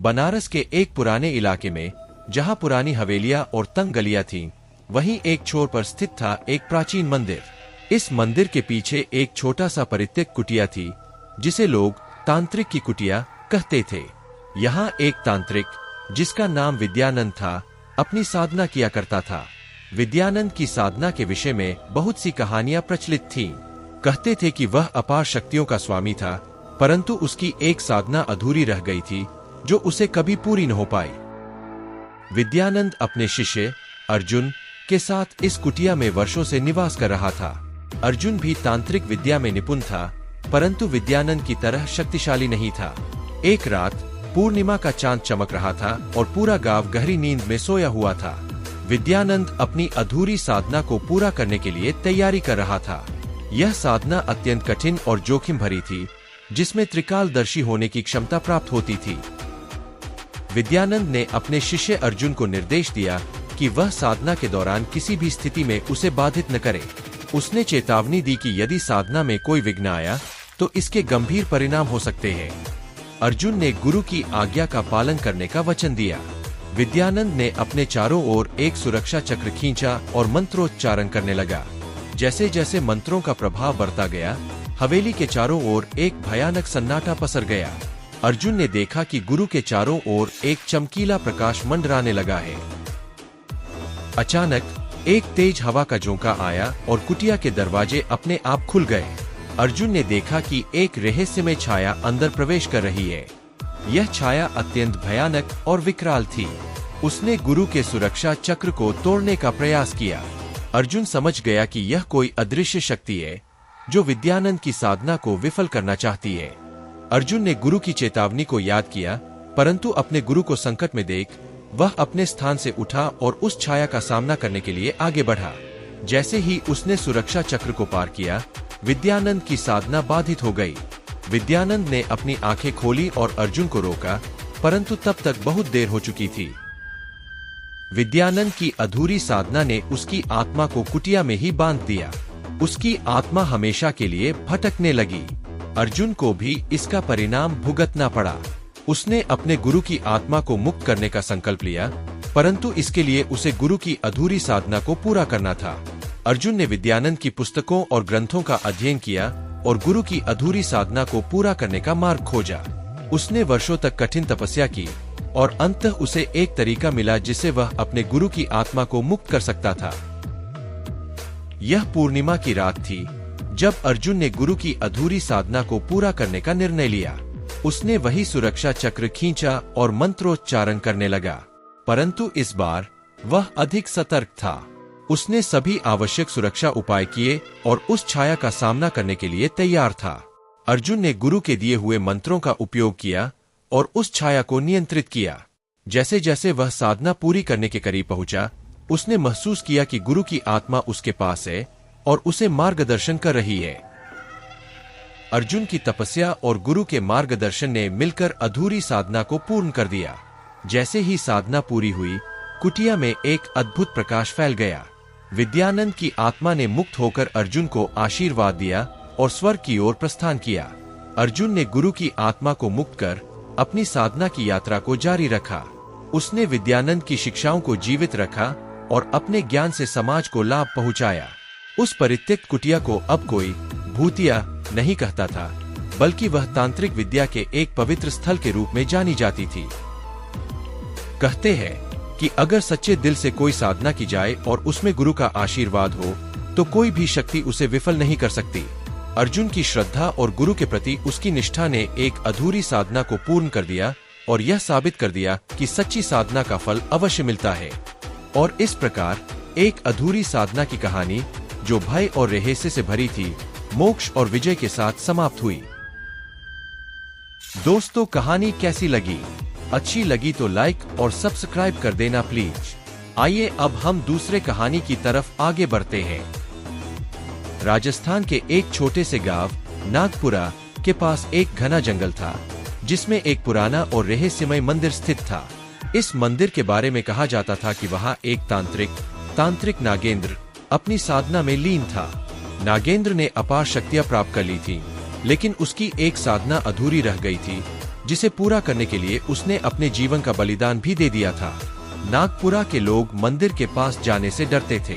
बनारस के एक पुराने इलाके में, जहां पुरानी हवेलियां और तंग गलियां थीं, वहीं एक छोर पर स्थित था एक प्राचीन मंदिर। इस मंदिर के पीछे एक छोटा सा परित्यक्त कुटिया थी, जिसे लोग तांत्रिक की कुटिया कहते थे। यहाँ एक तांत्रिक, जिसका नाम विद्यानंद था, अपनी साधना किया करता था। विद्यानंद की साधना के विषय में बहुत सी कहानियां प्रचलित थीं। कहते थे कि वह अपार शक्तियों का स्वामी था, परंतु उसकी एक साधना अधूरी रह गई थी, जो उसे कभी पूरी न हो पाई। विद्यानंद अपने शिष्य अर्जुन के साथ इस कुटिया में वर्षों से निवास कर रहा था। अर्जुन भी तांत्रिक विद्या में निपुण था, परंतु विद्यानंद की तरह शक्तिशाली नहीं था। एक रात पूर्णिमा का चांद चमक रहा था और पूरा गांव गहरी नींद में सोया हुआ था। विद्यानंद अपनी अधूरी साधना को पूरा करने के लिए तैयारी कर रहा था। यह साधना अत्यंत कठिन और जोखिम भरी थी, जिसमें त्रिकालदर्शी होने की क्षमता प्राप्त होती थी। विद्यानंद ने अपने शिष्य अर्जुन को निर्देश दिया कि वह साधना के दौरान किसी भी स्थिति में उसे बाधित न करे। उसने चेतावनी दी कि यदि साधना में कोई विघ्न आया तो इसके गंभीर परिणाम हो सकते हैं। अर्जुन ने गुरु की आज्ञा का पालन करने का वचन दिया। विद्यानंद ने अपने चारों ओर एक सुरक्षा चक्र खींचा और मंत्रोच्चारण करने लगा। जैसे जैसे मंत्रों का प्रभाव बढ़ता गया, हवेली के चारों ओर एक भयानक सन्नाटा पसर गया। अर्जुन ने देखा कि गुरु के चारों ओर एक चमकीला प्रकाश मंडराने लगा है। अचानक एक तेज हवा का झोंका आया और कुटिया के दरवाजे अपने आप खुल गए। अर्जुन ने देखा कि एक रहस्यमय छाया अंदर प्रवेश कर रही है। यह छाया अत्यंत भयानक और विकराल थी। उसने गुरु के सुरक्षा चक्र को तोड़ने का प्रयास किया। अर्जुन समझ गया कि यह कोई अदृश्य शक्ति है, जो विद्यानंद की साधना को विफल करना चाहती है। अर्जुन ने गुरु की चेतावनी को याद किया, परंतु अपने गुरु को संकट में देख वह अपने स्थान से उठा और उस छाया का सामना करने के लिए आगे बढ़ा। जैसे ही उसने सुरक्षा चक्र को पार किया, विद्यानंद की साधना बाधित हो गई। विद्यानंद ने अपनी आंखें खोली और अर्जुन को रोका, परंतु तब तक बहुत देर हो चुकी थी। विद्यानंद की अधूरी साधना ने उसकी आत्मा को कुटिया में ही बांध दिया। उसकी आत्मा हमेशा के लिए भटकने लगी। अर्जुन को भी इसका परिणाम भुगतना पड़ा। उसने अपने गुरु की आत्मा को मुक्त करने का संकल्प लिया, परंतु इसके लिए उसे गुरु की अधूरी साधना को पूरा करना था। अर्जुन ने विद्यानंद की पुस्तकों और ग्रंथों का अध्ययन किया और गुरु की अधूरी साधना को पूरा करने का मार्ग खोजा। उसने वर्षों तक कठिन तपस्या की और अंततः उसे एक तरीका मिला जिससे वह अपने गुरु की आत्मा को मुक्त कर सकता था। यह पूर्णिमा की रात थी, जब अर्जुन ने गुरु की अधूरी साधना को पूरा करने का निर्णय लिया। उसने वही सुरक्षा चक्र खींचा और मंत्रोच्चारण करने लगा, परंतु इस बार वह अधिक सतर्क था। उसने सभी आवश्यक सुरक्षा उपाय किए और उस छाया का सामना करने के लिए तैयार था। अर्जुन ने गुरु के दिए हुए मंत्रों का उपयोग किया और उस छाया को नियंत्रित किया। जैसे जैसे वह साधना पूरी करने के करीब पहुंचा, उसने महसूस किया कि गुरु की आत्मा उसके पास है और उसे मार्गदर्शन कर रही है। अर्जुन की तपस्या और गुरु के मार्गदर्शन ने मिलकर अधूरी साधना को पूर्ण कर दिया। जैसे ही साधना पूरी हुई, कुटिया में एक अद्भुत प्रकाश फैल गया। विद्यानंद की आत्मा ने मुक्त होकर अर्जुन को आशीर्वाद दिया और स्वर्ग की ओर प्रस्थान किया। अर्जुन ने गुरु की आत्मा को मुक्त कर अपनी साधना की यात्रा को जारी रखा। उसने विद्यानंद की शिक्षाओं को जीवित रखा और अपने ज्ञान से समाज को लाभ पहुंचाया। उस परित्यक्त कुटिया को अब कोई भूतिया नहीं कहता था, बल्कि वह तांत्रिक विद्या के एक पवित्र स्थल के रूप में जानी जाती थी। कहते हैं कि अगर सच्चे दिल से कोई साधना की जाए और उसमें गुरु का आशीर्वाद हो, तो कोई भी शक्ति उसे विफल नहीं कर सकती। अर्जुन की श्रद्धा और गुरु के प्रति उसकी निष्ठा ने एक अधूरी साधना को पूर्ण कर दिया और यह साबित कर दिया कि सच्ची साधना का फल अवश्य मिलता है। और इस प्रकार एक अधूरी साधना की कहानी, जो भय और रहस्य से भरी थी, मोक्ष और विजय के साथ समाप्त हुई। दोस्तों, कहानी कैसी लगी? अच्छी लगी तो लाइक और सब्सक्राइब कर देना प्लीज। आइए अब हम दूसरे कहानी की तरफ आगे बढ़ते हैं। राजस्थान के एक छोटे से गांव नागपुरा के पास एक घना जंगल था, जिसमें एक पुराना और रहस्यमय मंदिर स्थित था। इस मंदिर के बारे में कहा जाता था कि वहां एक तांत्रिक नागेंद्र अपनी साधना में लीन था। नागेंद्र ने अपार शक्तियां प्राप्त कर ली थी, लेकिन उसकी एक साधना अधूरी रह गई थी जिसे पूरा करने के लिए उसने अपने जीवन का बलिदान भी दे दिया था। नागपुरा के लोग मंदिर के पास जाने से डरते थे।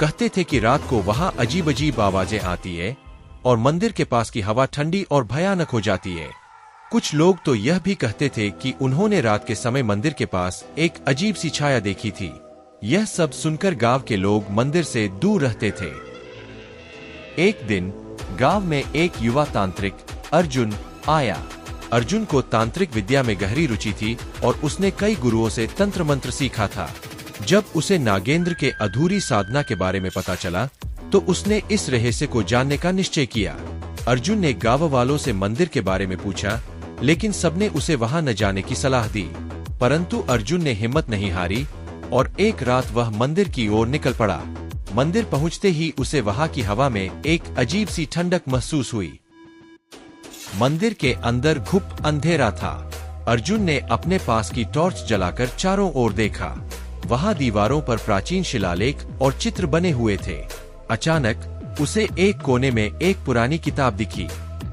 कहते थे कि रात को वहां अजीब अजीब आवाजें आती है और मंदिर के पास की हवा ठंडी और भयानक हो जाती है। कुछ लोग तो यह भी कहते थे कि उन्होंने रात के समय मंदिर के पास एक अजीब सी छाया देखी थी। यह सब सुनकर गांव के लोग मंदिर से दूर रहते थे। एक दिन गांव में एक युवा तांत्रिक अर्जुन आया। अर्जुन को तांत्रिक विद्या में गहरी रुचि थी और उसने कई गुरुओं से तंत्र मंत्र सीखा था। जब उसे नागेंद्र के अधूरी साधना के बारे में पता चला तो उसने इस रहस्य को जानने का निश्चय किया। अर्जुन ने गांव वालों से मंदिर के बारे में पूछा, लेकिन सबने उसे वहां न जाने की सलाह दी। परंतु अर्जुन ने हिम्मत नहीं हारी और एक रात वह मंदिर की ओर निकल पड़ा। मंदिर पहुंचते ही उसे वहां की हवा में एक अजीब सी ठंडक महसूस हुई। मंदिर के अंदर घुप अंधेरा था। अर्जुन ने अपने पास की टॉर्च जलाकर चारों ओर देखा। वहां दीवारों पर प्राचीन शिलालेख और चित्र बने हुए थे। अचानक उसे एक कोने में एक पुरानी किताब दिखी।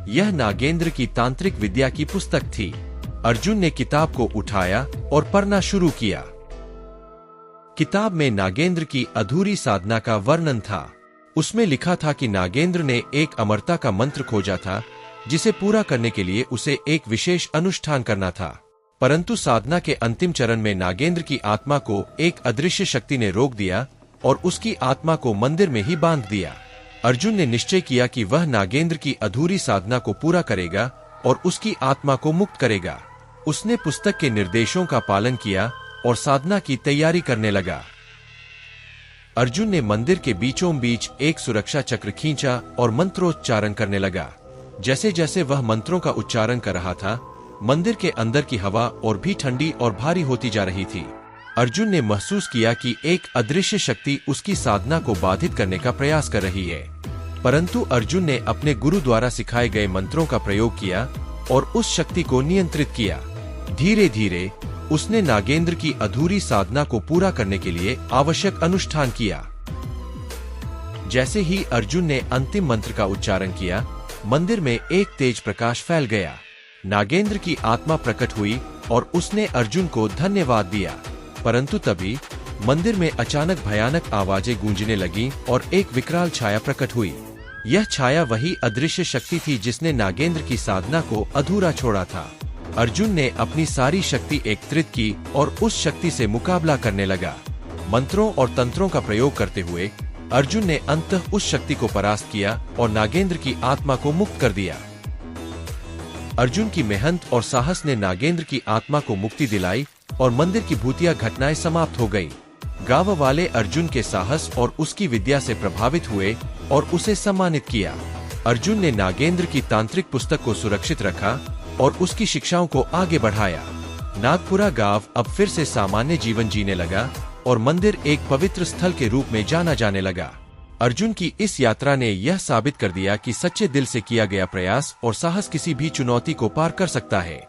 यह नागेंद्र की तांत्रिक विद्या की पुस्तक थी। अर्जुन ने किताब को उठाया और पढ़ना शुरू किया। किताब में नागेंद्र की अधूरी साधना का वर्णन था। उसमें लिखा था कि नागेंद्र ने एक अमरता का मंत्र खोजा था, जिसे पूरा करने के लिए उसे एक विशेष अनुष्ठान करना था। परंतु साधना के अंतिम चरण में नागेंद्र की आत्मा को एक अदृश्य शक्ति ने रोक दिया और उसकी आत्मा को मंदिर में ही बांध दिया। अर्जुन ने निश्चय किया कि वह नागेंद्र की अधूरी साधना को पूरा करेगा और उसकी आत्मा को मुक्त करेगा। उसने पुस्तक के निर्देशों का पालन किया और साधना की तैयारी करने लगा। अर्जुन ने मंदिर के बीचों बीच एक सुरक्षा चक्र खींचा और मंत्रोच्चारण करने लगा। जैसे जैसे वह मंत्रों का उच्चारण कर रहा था, मंदिर के अंदर की हवा और भी ठंडी और भारी होती जा रही थी। अर्जुन ने महसूस किया कि एक अदृश्य शक्ति उसकी साधना को बाधित करने का प्रयास कर रही है। परंतु अर्जुन ने अपने गुरु द्वारा सिखाए गए मंत्रों का प्रयोग किया और उस शक्ति को नियंत्रित किया। धीरे धीरे उसने नागेंद्र की अधूरी साधना को पूरा करने के लिए आवश्यक अनुष्ठान किया। जैसे ही अर्जुन ने अंतिम मंत्र का उच्चारण किया, मंदिर में एक तेज प्रकाश फैल गया। नागेंद्र की आत्मा प्रकट हुई और उसने अर्जुन को धन्यवाद दिया। परंतु तभी मंदिर में अचानक भयानक आवाजें गूंजने लगीं और एक विकराल छाया प्रकट हुई। यह छाया वही अदृश्य शक्ति थी जिसने नागेंद्र की साधना को अधूरा छोड़ा था। अर्जुन ने अपनी सारी शक्ति एकत्रित की और उस शक्ति से मुकाबला करने लगा। मंत्रों और तंत्रों का प्रयोग करते हुए अर्जुन ने अंततः उस शक्ति को परास्त किया और नागेंद्र की आत्मा को मुक्त कर दिया। अर्जुन की मेहनत और साहस ने नागेंद्र की आत्मा को मुक्ति दिलाई और मंदिर की भूतिया घटनाएं समाप्त हो गईं। गांव वाले अर्जुन के साहस और उसकी विद्या से प्रभावित हुए और उसे सम्मानित किया। अर्जुन ने नागेंद्र की तांत्रिक पुस्तक को सुरक्षित रखा और उसकी शिक्षाओं को आगे बढ़ाया। नागपुरा गांव अब फिर से सामान्य जीवन जीने लगा और मंदिर एक पवित्र स्थल के रूप में जाना जाने लगा। अर्जुन की इस यात्रा ने यह साबित कर दिया कि सच्चे दिल से किया गया प्रयास और साहस किसी भी चुनौती को पार कर सकता है।